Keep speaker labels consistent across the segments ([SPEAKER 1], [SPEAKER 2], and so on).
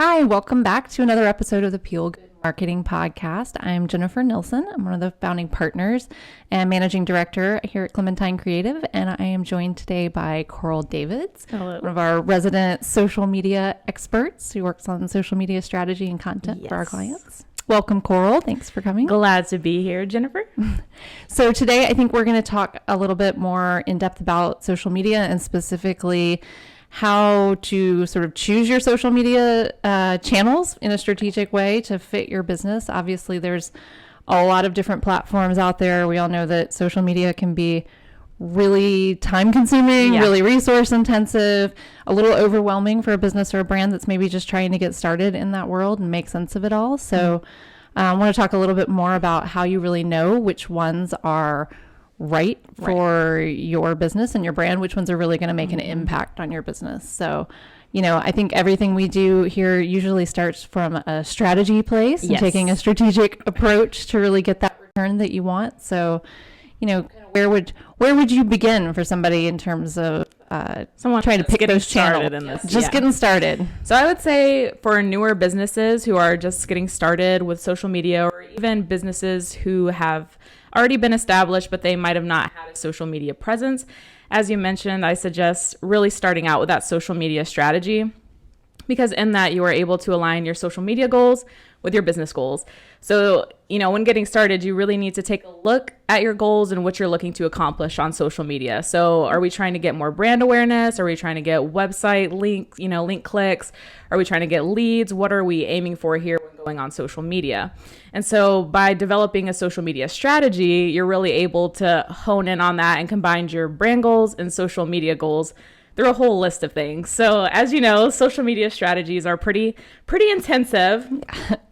[SPEAKER 1] Hi, welcome back to another episode of the Peel Good Marketing Podcast. I'm Jennifer Nilsson. I'm one of the founding partners and managing director here at Clementine Creative, and I am joined today by Coral Davids,
[SPEAKER 2] Hello.
[SPEAKER 1] one of our resident social media experts who works on social media strategy and content for our clients. Welcome, Coral. Thanks for coming.
[SPEAKER 2] Glad to be here, Jennifer.
[SPEAKER 1] So today I think we're going to talk a little bit more in depth about social media and specifically how to sort of choose your social media channels in a strategic way to fit your business. Obviously, there's a lot of different platforms out there. We all know that social media can be really time consuming, really resource intensive, a little overwhelming for a business or a brand that's maybe just trying to get started in that world and make sense of it all. So I want to talk a little bit more about how you really know which ones are right for your business and your brand, which ones are really going to make an impact on your business. So, I think everything we do here usually starts from a strategy place and taking a strategic approach to really get that return that you want. So, where would you begin for somebody in terms of someone trying to pick those channels? Getting started.
[SPEAKER 2] So I would say for newer businesses who are just getting started with social media, or even businesses who have already been established, but they might have not had a social media presence. As you mentioned, I suggest really starting out with that social media strategy, because in that you are able to align your social media goals with your business goals. So, when getting started, you really need to take a look at your goals and what you're looking to accomplish on social media. So are we trying to get more brand awareness? Are we trying to get website link clicks? Are we trying to get leads? What are we aiming for here when going on social media? And so by developing a social media strategy, you're really able to hone in on that and combine your brand goals and social media goals through a whole list of things. So as you know, social media strategies are pretty intensive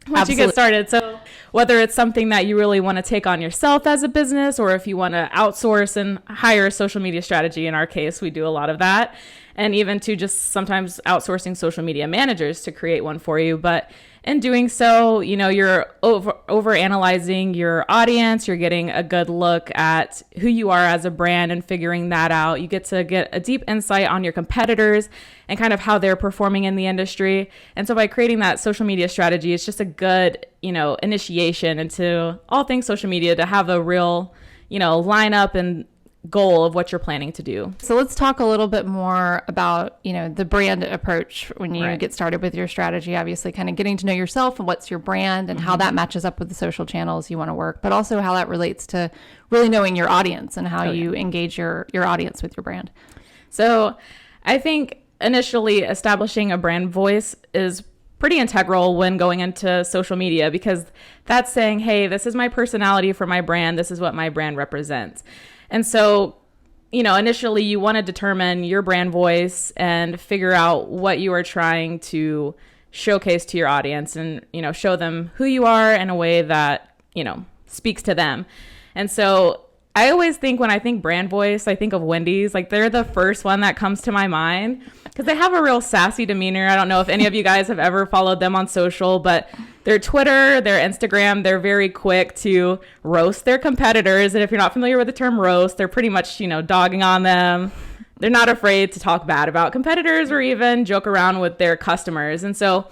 [SPEAKER 2] once you get started. So whether it's something that you really want to take on yourself as a business, or if you want to outsource and hire a social media strategy, in our case, we do a lot of that. And even to just sometimes outsourcing social media managers to create one for you. But in doing so, you're over analyzing your audience. You're getting a good look at who you are as a brand and figuring that out. You get to get a deep insight on your competitors and kind of how they're performing in the industry. And so by creating that social media strategy, it's just a good, initiation into all things social media to have a real, lineup and goal of what you're planning to do.
[SPEAKER 1] So let's talk a little bit more about, the brand approach when you get started with your strategy, obviously kind of getting to know yourself and what's your brand and how that matches up with the social channels you want to work, but also how that relates to really knowing your audience and how you engage your audience with your brand.
[SPEAKER 2] So I think initially establishing a brand voice is pretty integral when going into social media, because that's saying, hey, this is my personality for my brand. This is what my brand represents. And so, initially you want to determine your brand voice and figure out what you are trying to showcase to your audience and, show them who you are in a way that, speaks to them. And so I always think when I think brand voice, I think of Wendy's. Like, they're the first one that comes to my mind because they have a real sassy demeanor. I don't know if any of you guys have ever followed them on social, but their Twitter, their Instagram, they're very quick to roast their competitors. And if you're not familiar with the term roast, they're pretty much, dogging on them. They're not afraid to talk bad about competitors or even joke around with their customers. And so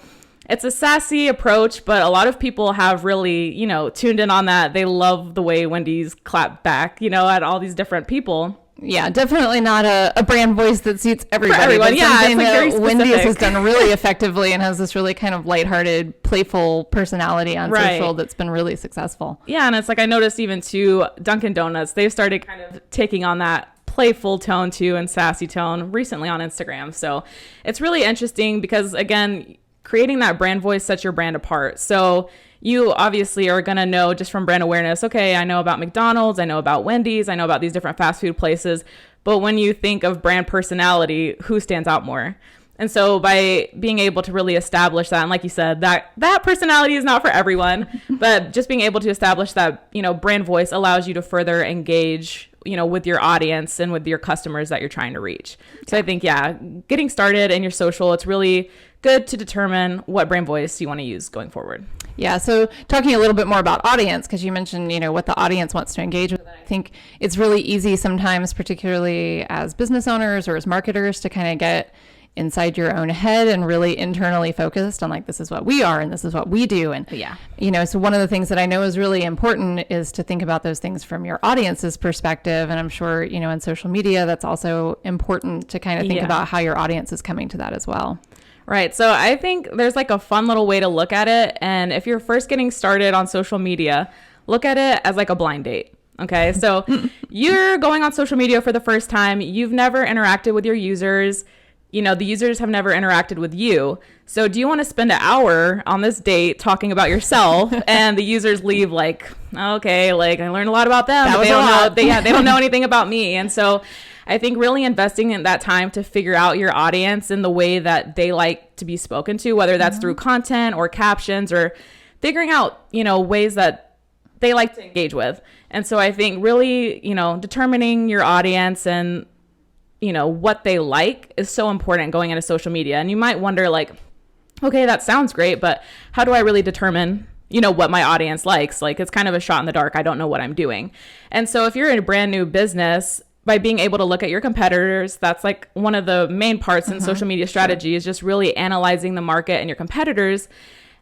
[SPEAKER 2] it's a sassy approach, but a lot of people have really, tuned in on that. They love the way Wendy's clap back, at all these different people.
[SPEAKER 1] Yeah, definitely not a brand voice that suits everybody.
[SPEAKER 2] For everyone,
[SPEAKER 1] it's like
[SPEAKER 2] very specific.
[SPEAKER 1] Wendy's has done really effectively and has this really kind of lighthearted, playful personality on social that's been really successful.
[SPEAKER 2] Yeah, and it's like I noticed even too, Dunkin' Donuts, they've started kind of taking on that playful tone too and sassy tone recently on Instagram. So it's really interesting because, again, creating that brand voice sets your brand apart. So you obviously are going to know just from brand awareness, okay, I know about McDonald's, I know about Wendy's, I know about these different fast food places. But when you think of brand personality, who stands out more? And so by being able to really establish that, and like you said, that personality is not for everyone, but just being able to establish that, brand voice allows you to further engage, with your audience and with your customers that you're trying to reach. So I think, getting started in your social, it's really good to determine what brand voice you want to use going forward.
[SPEAKER 1] Yeah. So talking a little bit more about audience, because you mentioned, what the audience wants to engage with. I think it's really easy sometimes, particularly as business owners or as marketers, to kind of get inside your own head and really internally focused on like, this is what we are and this is what we do. And, so one of the things that I know is really important is to think about those things from your audience's perspective. And I'm sure, in social media, that's also important to kind of think about how your audience is coming to that as well.
[SPEAKER 2] Right. So I think there's like a fun little way to look at it. And if you're first getting started on social media, look at it as like a blind date. Okay. So you're going on social media for the first time. You've never interacted with your users. The users have never interacted with you. So do you want to spend an hour on this date talking about yourself and the users leave like, okay, like I learned a lot about them, but they don't know anything about me. And so I think really investing in that time to figure out your audience in the way that they like to be spoken to, whether that's through content or captions or figuring out, ways that they like to engage with. And so I think really, determining your audience and, what they like is so important going into social media. And you might wonder like, okay, that sounds great, but how do I really determine what my audience likes? Like it's kind of a shot in the dark. I don't know what I'm doing. And so if you're in a brand new business, by being able to look at your competitors, that's like one of the main parts in social media strategy is just really analyzing the market and your competitors.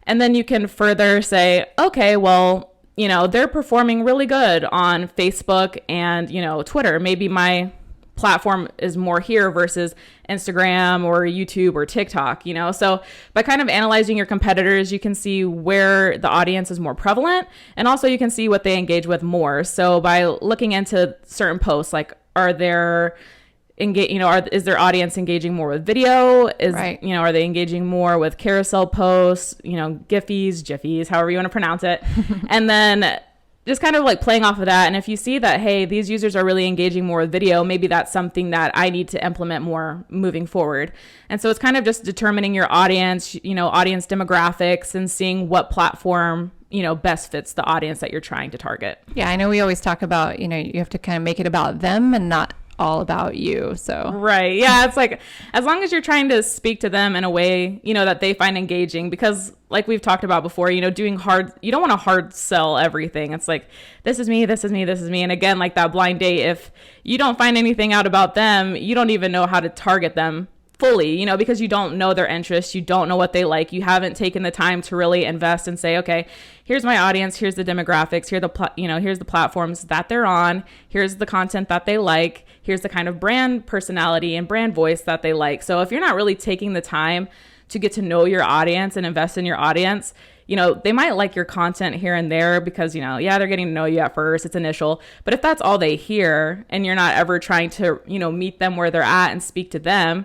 [SPEAKER 2] And then you can further say, okay, well, they're performing really good on Facebook and, Twitter. Maybe my platform is more here versus Instagram or YouTube or TikTok, So by kind of analyzing your competitors, you can see where the audience is more prevalent, and also you can see what they engage with more. So by looking into certain posts, like is their audience engaging more with video? Are they engaging more with carousel posts, Giphies, however you want to pronounce it. And then just kind of like playing off of that. And if you see that, hey, these users are really engaging more with video, maybe that's something that I need to implement more moving forward. And so it's kind of just determining your audience, audience demographics and seeing what platform, best fits the audience that you're trying to target.
[SPEAKER 1] Yeah, I know we always talk about, you have to kind of make it about them and not all about you. So
[SPEAKER 2] right. Yeah. It's like, as long as you're trying to speak to them in a way, that they find engaging, because like we've talked about before, you don't want to hard sell everything. It's like, this is me, this is me, this is me. And again, like that blind date, if you don't find anything out about them, you don't even know how to target them fully, because you don't know their interests, you don't know what they like, you haven't taken the time to really invest and say, okay, here's my audience, here's the demographics, here's the platforms that they're on, here's the content that they like, here's the kind of brand personality and brand voice that they like. So if you're not really taking the time to get to know your audience and invest in your audience, they might like your content here and there because, they're getting to know you at first, it's initial. But if that's all they hear and you're not ever trying to, meet them where they're at and speak to them,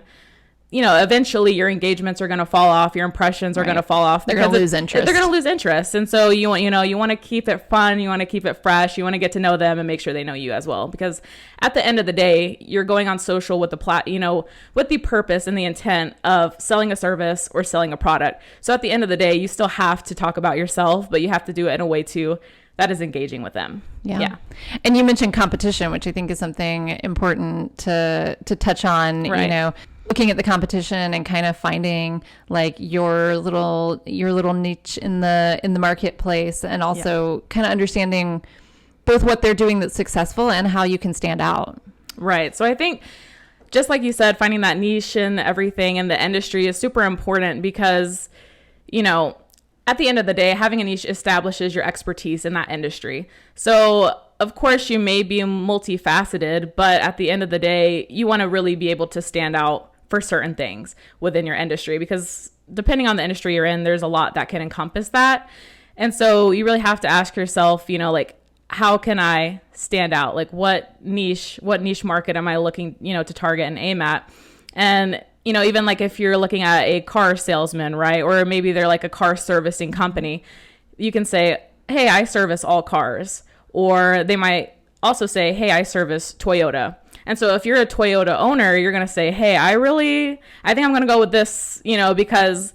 [SPEAKER 2] eventually your engagements are going to fall off. Your impressions are going to fall off.
[SPEAKER 1] They're going to lose interest.
[SPEAKER 2] They're going to lose interest. And so you want to keep it fun. You want to keep it fresh. You want to get to know them and make sure they know you as well. Because at the end of the day, you're going on social with with the purpose and the intent of selling a service or selling a product. So at the end of the day, you still have to talk about yourself, but you have to do it in a way too that is engaging with them.
[SPEAKER 1] Yeah. And you mentioned competition, which I think is something important to touch on,
[SPEAKER 2] right.
[SPEAKER 1] Looking at the competition and kind of finding like your little niche in the marketplace, and also kind of understanding both what they're doing that's successful and how you can stand out.
[SPEAKER 2] Right. So I think just like you said, finding that niche and everything in the industry is super important because, at the end of the day, having a niche establishes your expertise in that industry. So of course you may be multifaceted, but at the end of the day, you want to really be able to stand out for certain things within your industry, because depending on the industry you're in, there's a lot that can encompass that. And so you really have to ask yourself, like, how can I stand out? Like what niche market am I looking, to target and aim at? And, even like if you're looking at a car salesman, right? Or maybe they're like a car servicing company, you can say, hey, I service all cars. Or they might also say, hey, I service Toyota. And so if you're a Toyota owner, you're going to say, hey, I think I'm going to go with this, because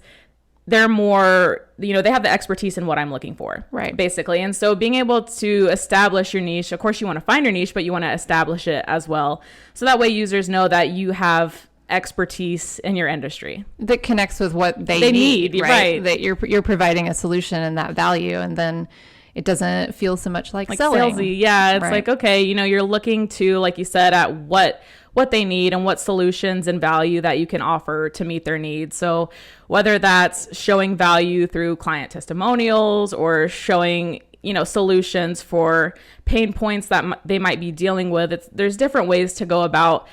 [SPEAKER 2] they're more, they have the expertise in what I'm looking for.
[SPEAKER 1] Right.
[SPEAKER 2] Basically. And so being able to establish your niche, of course you want to find your niche, but you want to establish it as well. So that way users know that you have expertise in your industry
[SPEAKER 1] that connects with what they need, right? That you're providing a solution and that value, and then it doesn't feel so much like selling.
[SPEAKER 2] Salesy. Yeah. It's like, okay, you're looking to, like you said, at what what they need and what solutions and value that you can offer to meet their needs. So whether that's showing value through client testimonials or showing, solutions for pain points that they might be dealing with, there's different ways to go about,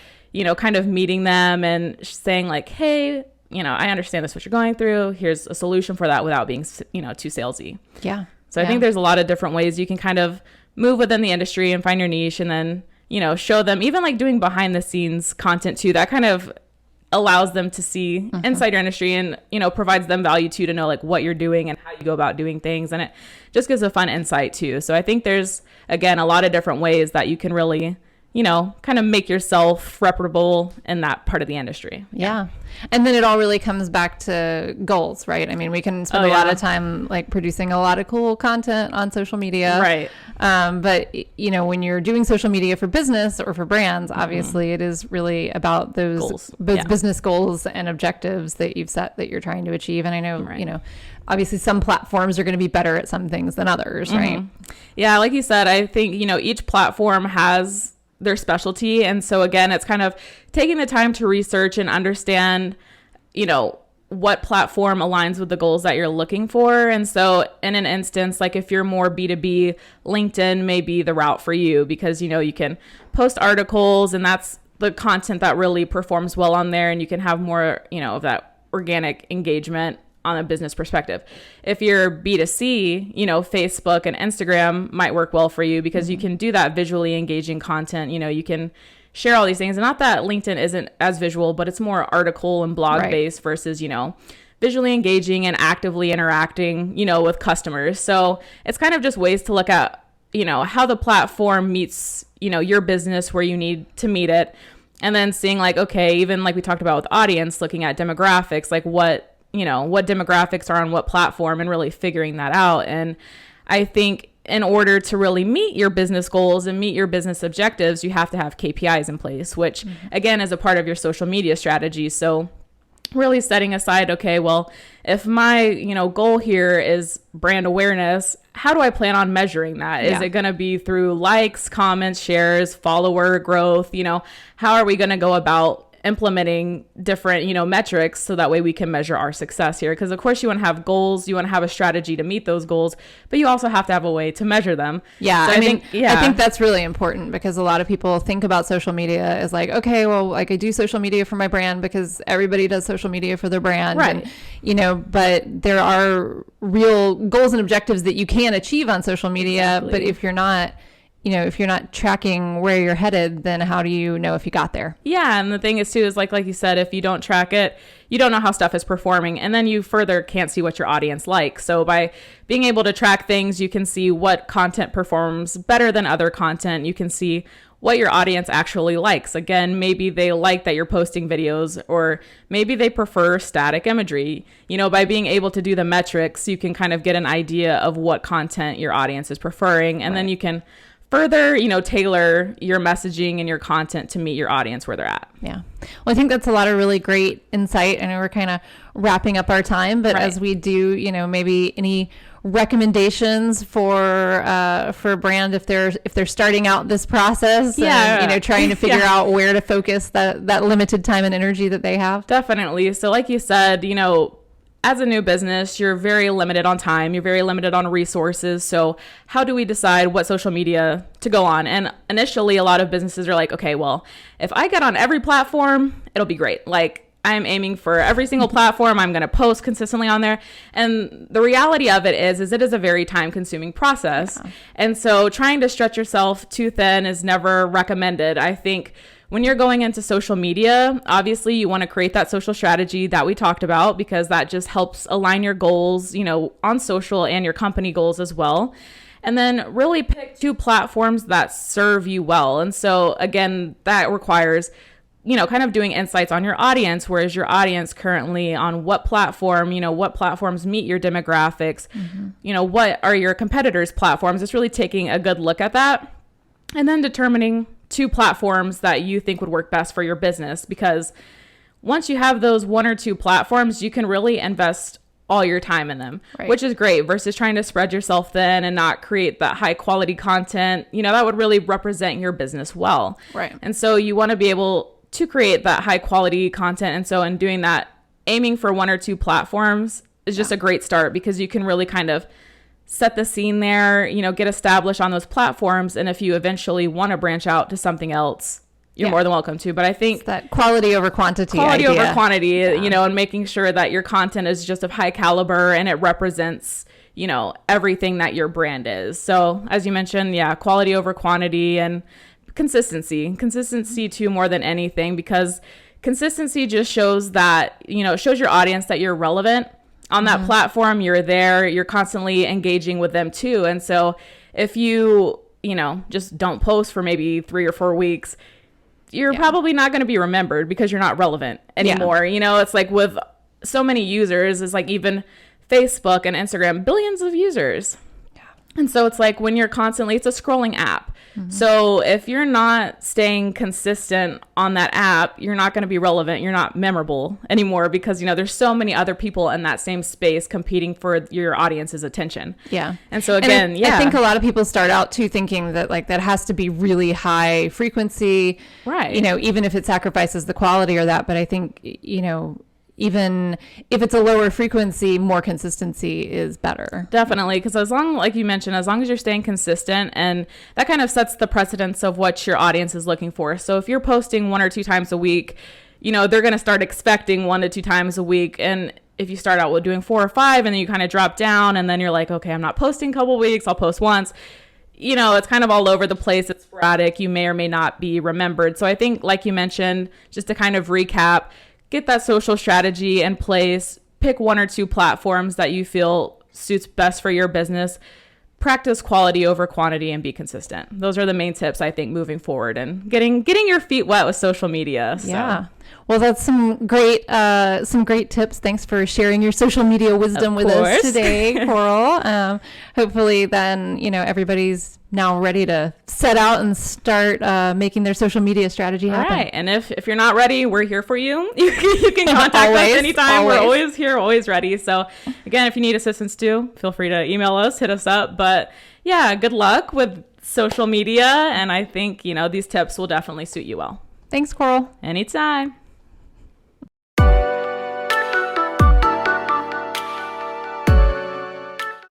[SPEAKER 2] kind of meeting them and saying like, hey, I understand this, what you're going through. Here's a solution for that without being, too salesy.
[SPEAKER 1] Yeah.
[SPEAKER 2] So I think there's a lot of different ways you can kind of move within the industry and find your niche, and then, show them, even like doing behind the scenes content too, that kind of allows them to see inside your industry and, provides them value too, to know like what you're doing and how you go about doing things. And it just gives a fun insight too. So I think there's, again, a lot of different ways that you can really, kind of make yourself reputable in that part of the industry.
[SPEAKER 1] Yeah. And then it all really comes back to goals, right? I mean, we can spend a lot of time like producing a lot of cool content on social media.
[SPEAKER 2] Right.
[SPEAKER 1] But, when you're doing social media for business or for brands, obviously it is really about those
[SPEAKER 2] goals.
[SPEAKER 1] Business goals and objectives that you've set that you're trying to achieve. And I know, obviously some platforms are going to be better at some things than others, right?
[SPEAKER 2] Yeah. Like you said, I think, each platform has their specialty. And so again, it's kind of taking the time to research and understand, what platform aligns with the goals that you're looking for. And so in an instance, like if you're more B2B, LinkedIn may be the route for you because, you can post articles and that's the content that really performs well on there. And you can have more, of that organic engagement on a business perspective. If you're B2C, Facebook and Instagram might work well for you because you can do that visually engaging content. You can share all these things. And not that LinkedIn isn't as visual, but it's more article and blog based versus, visually engaging and actively interacting, with customers. So it's kind of just ways to look at, how the platform meets, your business where you need to meet it. And then seeing like, okay, even like we talked about with audience, looking at demographics, like what demographics are on what platform and really figuring that out. And I think in order to really meet your business goals and meet your business objectives, you have to have KPIs in place, which again is a part of your social media strategy. So really setting aside, okay, well, if my, goal here is brand awareness, how do I plan on measuring that? Is it going to be through likes, comments, shares, follower growth? How are we going to go about implementing different, metrics so that way we can measure our success here? Because of course you want to have goals, you want to have a strategy to meet those goals, but you also have to have a way to measure them.
[SPEAKER 1] Yeah. So I think that's really important because a lot of people think about social media as like, okay, well, like I do social media for my brand because everybody does social media for their brand.
[SPEAKER 2] Right.
[SPEAKER 1] And, but there are real goals and objectives that you can achieve on social media. Exactly. But if you're not tracking where you're headed, then how do you know if you got there?
[SPEAKER 2] Yeah. And the thing is too, is like you said, if you don't track it, you don't know how stuff is performing. And then you further can't see what your audience likes. So by being able to track things, you can see what content performs better than other content. You can see what your audience actually likes. Again, maybe they like that you're posting videos, or maybe they prefer static imagery. By being able to do the metrics, you can kind of get an idea of what content your audience is preferring. And then you can further, tailor your messaging and your content to meet your audience where they're at.
[SPEAKER 1] Yeah. Well, I think that's a lot of really great insight. I know we're kind of wrapping up our time, but as we do, maybe any recommendations for a brand if they're starting out this process and, trying to figure out where to focus that limited time and energy that they have?
[SPEAKER 2] Definitely. So like you said, as a new business, you're very limited on time. You're very limited on resources. So how do we decide what social media to go on? And initially, a lot of businesses are like, okay, well, if I get on every platform, it'll be great. Like I'm aiming for every single platform. I'm going to post consistently on there. And the reality of it is it is a very time consuming process. Yeah. And so trying to stretch yourself too thin is never recommended. I think when you're going into social media, obviously you want to create that social strategy that we talked about because that just helps align your goals, on social and your company goals as well. And then really pick 2 platforms that serve you well. And so again, that requires, kind of doing insights on your audience. Where is your audience currently on what platform, what platforms meet your demographics, what are your competitors' platforms? It's really taking a good look at that and then determining 2 platforms that you think would work best for your business, because once you have those 1 or 2 platforms, you can really invest all your time in them,
[SPEAKER 1] Right.
[SPEAKER 2] which is great versus trying to spread yourself thin and not create that high quality content. That would really represent your business well.
[SPEAKER 1] Right.
[SPEAKER 2] And so you want to be able to create that high quality content. And so in doing that, aiming for 1 or 2 platforms is just a great start, because you can really kind of set the scene there, get established on those platforms. And if you eventually want to branch out to something else, you're more than welcome to. But I think
[SPEAKER 1] It's that quality over quantity idea.
[SPEAKER 2] over quantity, and making sure that your content is just of high caliber and it represents, everything that your brand is. So as you mentioned, quality over quantity, and consistency too, more than anything, because consistency just shows that, it shows your audience that you're relevant on that platform. You're there, you're constantly engaging with them too. And so if you, just don't post for maybe 3 or 4 weeks, you're probably not going to be remembered because you're not relevant anymore. It's like with so many users, it's like even Facebook and Instagram, billions of users. Yeah. And so it's like when you're constantly, it's a scrolling app. So if you're not staying consistent on that app, you're not going to be relevant. You're not memorable anymore, because, there's so many other people in that same space competing for your audience's attention.
[SPEAKER 1] Yeah.
[SPEAKER 2] And so again,
[SPEAKER 1] I think a lot of people start out too thinking that like that has to be really high frequency,
[SPEAKER 2] right?
[SPEAKER 1] Even if it sacrifices the quality or that. But I think, even if it's a lower frequency, more consistency is better.
[SPEAKER 2] Definitely, because like you mentioned, as long as you're staying consistent, and that kind of sets the precedence of what your audience is looking for. So if you're posting 1 or 2 times a week, they're going to start expecting 1 to 2 times a week. And if you start out with doing 4 or 5, and then you kind of drop down, and then you're like, okay, I'm not posting a couple weeks, I'll post once. It's kind of all over the place. It's sporadic. You may or may not be remembered. So I think, like you mentioned, just to kind of recap, get that social strategy in place, pick 1 or 2 platforms that you feel suits best for your business, practice quality over quantity, and be consistent. Those are the main tips, I think, moving forward, and getting your feet wet with social media. So.
[SPEAKER 1] Yeah. Well, that's some great tips. Thanks for sharing your social media wisdom with us today, Coral. Hopefully then, everybody's now ready to set out and start making their social media strategy happen.
[SPEAKER 2] All right. And if you're not ready, we're here for you. You can contact us anytime. We're always here, always ready. So again, if you need assistance too, feel free to email us, hit us up. But yeah, good luck with social media. And I think, these tips will definitely suit you well.
[SPEAKER 1] Thanks, Coral.
[SPEAKER 2] Anytime.